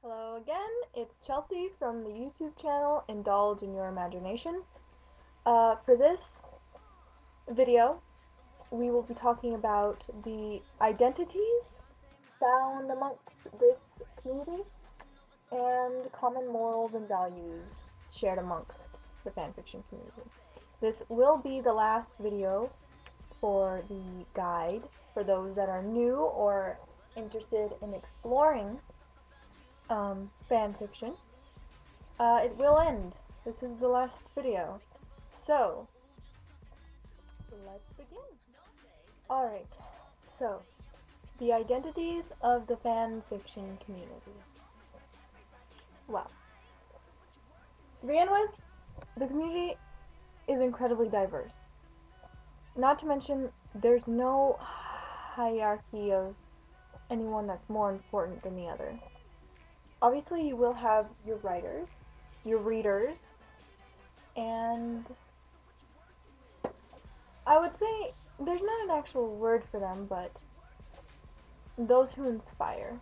Hello again, it's Chelsea from the YouTube channel Indulge in Your Imagination. For this video, we will be talking about the identities found amongst this community and common morals and values shared amongst the fanfiction community. This will be the last video for the guide for those that are new or interested in exploring fanfiction. It will end. This is the last video. So, let's begin. Alright, so, the identities of the fanfiction community. Well, to begin with, the community is incredibly diverse. Not to mention, there's no hierarchy of anyone that's more important than the other. Obviously, you will have your writers, your readers, and I would say there's not an actual word for them, but those who inspire.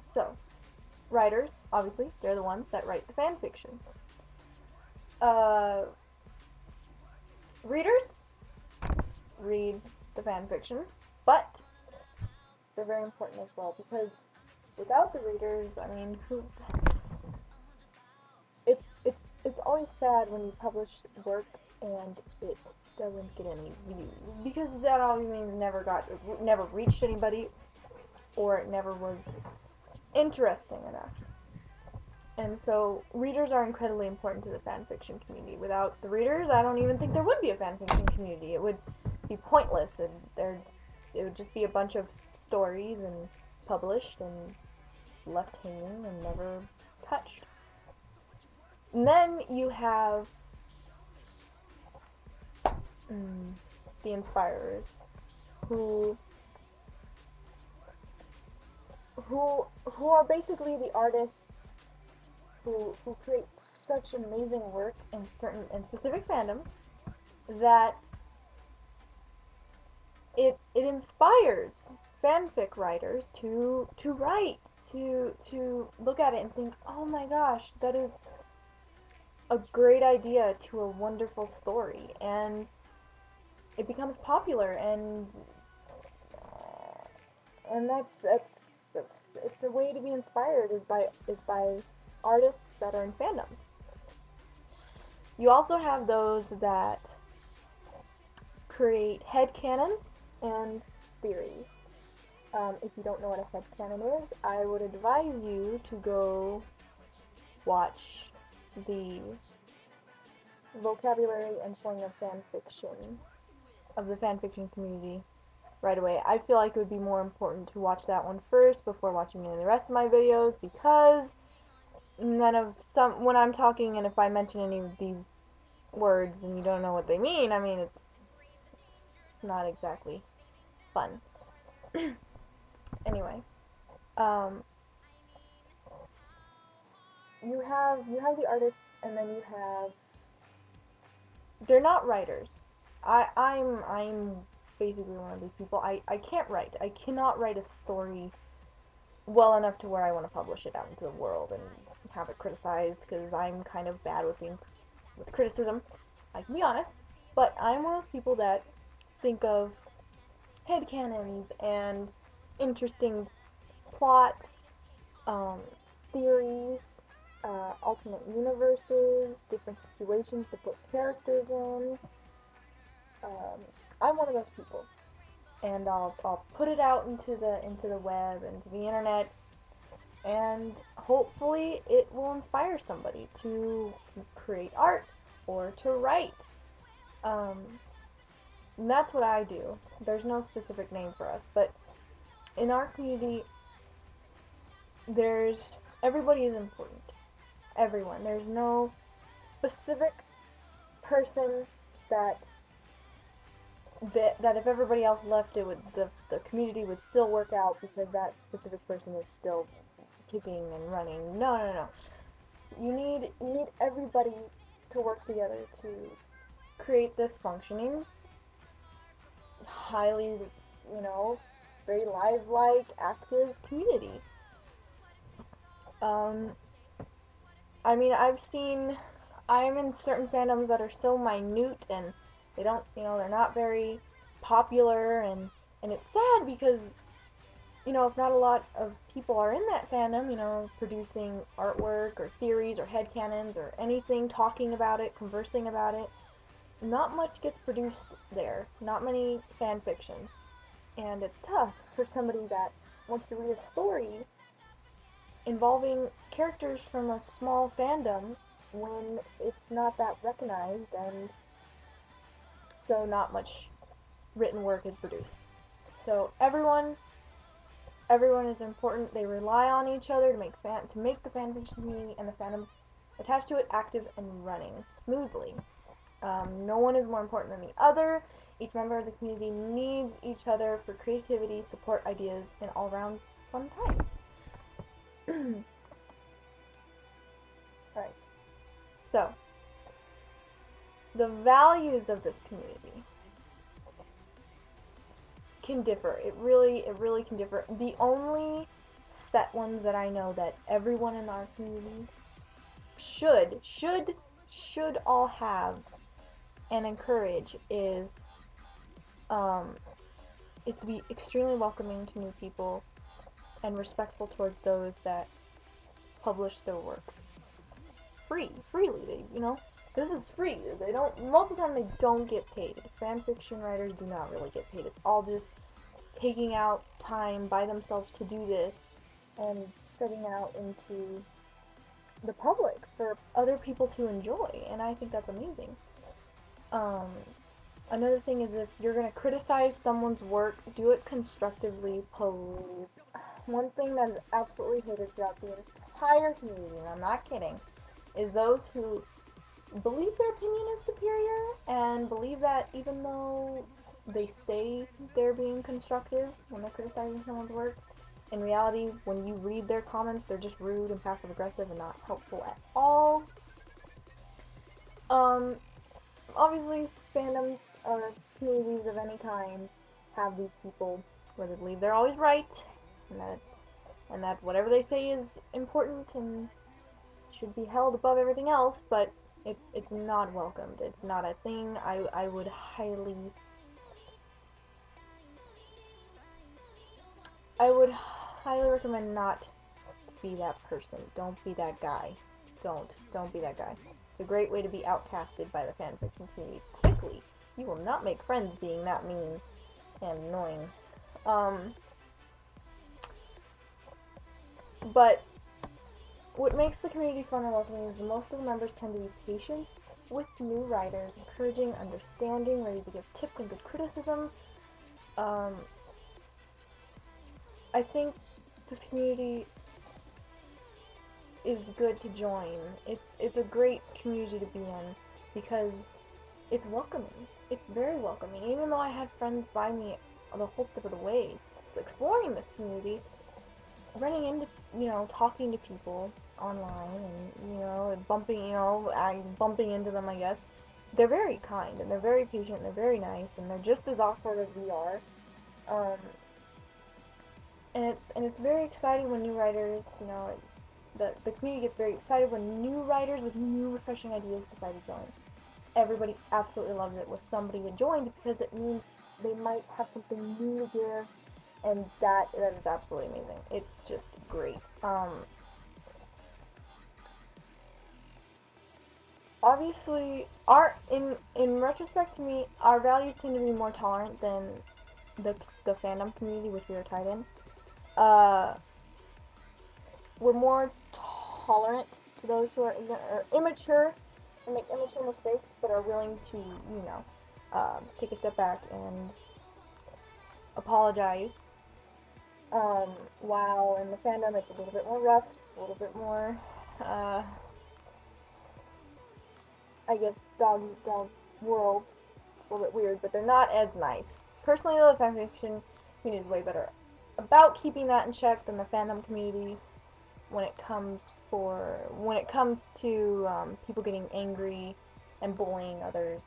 So, writers, obviously, they're the ones that write the fanfiction. Readers read the fanfiction, but they're very important as well, because without the readers, I mean, it's always sad when you publish work and it doesn't get any views, because that always means it never reached anybody, or it never was interesting enough. And so readers are incredibly important to the fanfiction community. Without the readers, I don't even think there would be a fanfiction community. It would be pointless, and it would just be a bunch of stories and published and left hanging and never touched. And then you have the inspirers, who are basically the artists who create such amazing work in specific fandoms that it inspires fanfic writers to write, to look at it and think, oh my gosh, that is a great idea to a wonderful story, and it becomes popular, and that's it's a way to be inspired is by artists that are in fandoms. You also have those that create headcanons and theories. If you don't know what a headcanon is, I would advise you to go watch the vocabulary and slang of fanfiction, of the fanfiction community, right away. I feel like it would be more important to watch that one first before watching any of the rest of my videos, because when I'm talking and if I mention any of these words and you don't know what they mean, I mean, it's not exactly fun. Anyway, you have the artists, and then you have, they're not writers. I'm basically one of these people. I can't write. I cannot write a story well enough to where I want to publish it out into the world and have it criticized, because I'm kind of bad with criticism, I can be honest. But I'm one of those people that think of headcanons and interesting plots, theories, alternate universes, different situations to put characters in. I'm one of those people, and I'll put it out into the web, into the internet, and hopefully it will inspire somebody to create art or to write. And that's what I do. There's no specific name for us, but in our community, everybody is important. Everyone. There's no specific person that if everybody else left, the community would still work out because that specific person is still kicking and running. No. You need everybody to work together to create this functioning, highly, very live-like, active community. Um, I mean, I'm in certain fandoms that are so minute and they don't, they're not very popular, and it's sad because, if not a lot of people are in that fandom, producing artwork or theories or headcanons or anything, talking about it, conversing about it, not much gets produced there. Not many fan fictions. And it's tough for somebody that wants to read a story involving characters from a small fandom when it's not that recognized, and so not much written work is produced. So everyone is important. They rely on each other to make the fanfiction community and the fandoms attached to it active and running smoothly. No one is more important than the other. Each member of the community needs each other for creativity, support, ideas, and all-around fun times. Alright, so, the values of this community can differ. It really can differ. The only set ones that I know that everyone in our community should all have and encourage is to be extremely welcoming to new people and respectful towards those that publish their work freely. This is free. Most of the time they don't get paid. Fanfiction writers do not really get paid. It's all just taking out time by themselves to do this and setting out into the public for other people to enjoy, and I think that's amazing. Another thing is, if you're going to criticize someone's work, do it constructively, please. One thing that is absolutely hated throughout the entire community, and I'm not kidding, is those who believe their opinion is superior and believe that even though they say they're being constructive when they're criticizing someone's work, in reality, when you read their comments, they're just rude and passive-aggressive and not helpful at all. Obviously, fandoms or communities of any kind have these people where they believe they're always right, and that whatever they say is important and should be held above everything else, but it's not welcomed. It's not a thing. I would highly recommend not to be that person. Don't be that guy. Don't be that guy. It's a great way to be outcasted by the fanfiction community quickly. You will not make friends being that mean and annoying. But what makes the community fun and welcoming is most of the members tend to be patient with new writers, encouraging, understanding, ready to give tips and good criticism. I think this community is good to join. It's a great community to be in because it's welcoming. It's very welcoming. Even though I had friends by me the whole step of the way, exploring this community, running into, talking to people online and, bumping into them, I guess. They're very kind and they're very patient and they're very nice and they're just as awkward as we are. And it's very exciting when new writers, the community gets very excited when new writers with new refreshing ideas decide to join. Everybody absolutely loves it with somebody that joins because it means they might have something new to give, and that is absolutely amazing. It's just great. Obviously, in retrospect to me, our values seem to be more tolerant than the fandom community which we are tied in. We're more tolerant to those who are immature and make immature mistakes, but are willing to, take a step back and apologize. While in the fandom it's a little bit more rough, a little bit more, I guess, dog world. It's a little bit weird, but they're not as nice. Personally, though, the fanfiction community is way better about keeping that in check than the fandom community when it comes to people getting angry and bullying others.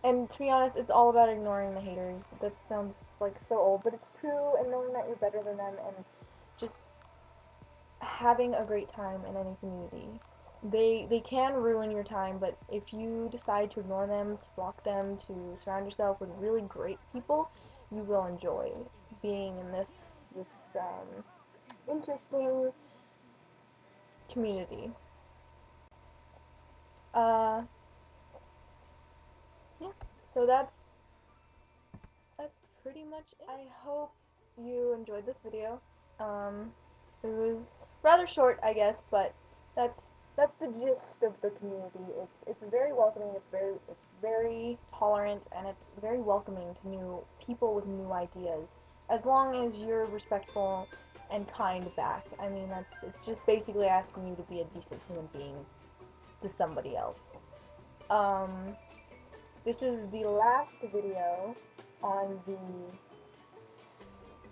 And to be honest, it's all about ignoring the haters. That sounds like so old, but it's true, and knowing that you're better than them and just having a great time in any community. They can ruin your time, but if you decide to ignore them, to block them, to surround yourself with really great people, you will enjoy being in this interesting community. Uh, yeah. So that's pretty much it. I hope you enjoyed this video. Um, it was rather short, I guess, but that's that's the gist of the community. It's very welcoming. It's very tolerant, and it's very welcoming to new people with new ideas. As long as you're respectful and kind back. I mean, it's just basically asking you to be a decent human being to somebody else. Um, this is the last video on the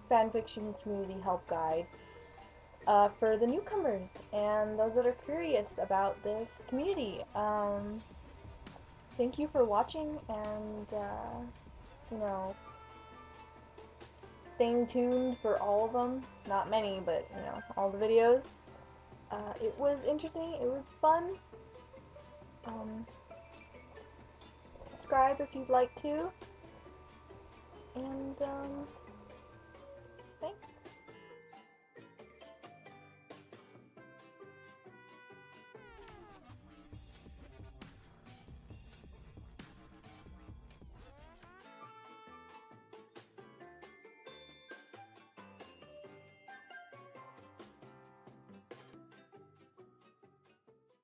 fanfiction community help guide for the newcomers and those that are curious about this community. Thank you for watching and, you know, staying tuned for all of them. Not many, but, you know, all the videos. It was interesting. It was fun. Subscribe if you'd like to. And,